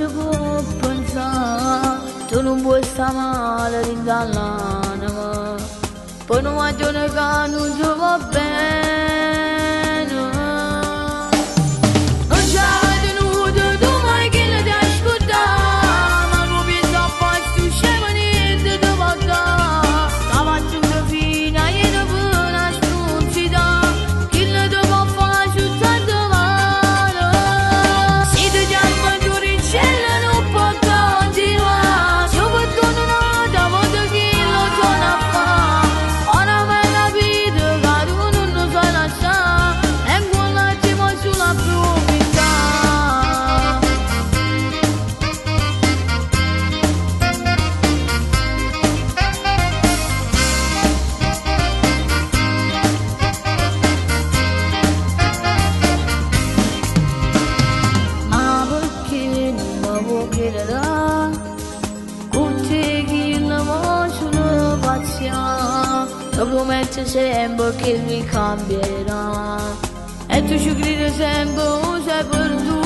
si può pensare, tu non puoi stare male dall'anima, poi non ragione che non ti va bene. Non c'è tenuto tu mai che ne ti ascoltare, ma non penso a fare tu scemo niente ti va dare, stava facendo fino a ieri per una stronzità, che ne ti va fare su tanto male. Se ti chiamo in giù in cielo non può continuare, se io perdono nata voglio che lo torna a fare, ora mi hai capito che tu non lo sai lasciare, e un attimo sulla proprietà. Ma perché non mi può chiedere, con te che non voglio una pazienza, ti prometto sempre che mi cambierà, e tu ci credi sempre, o sei perduto.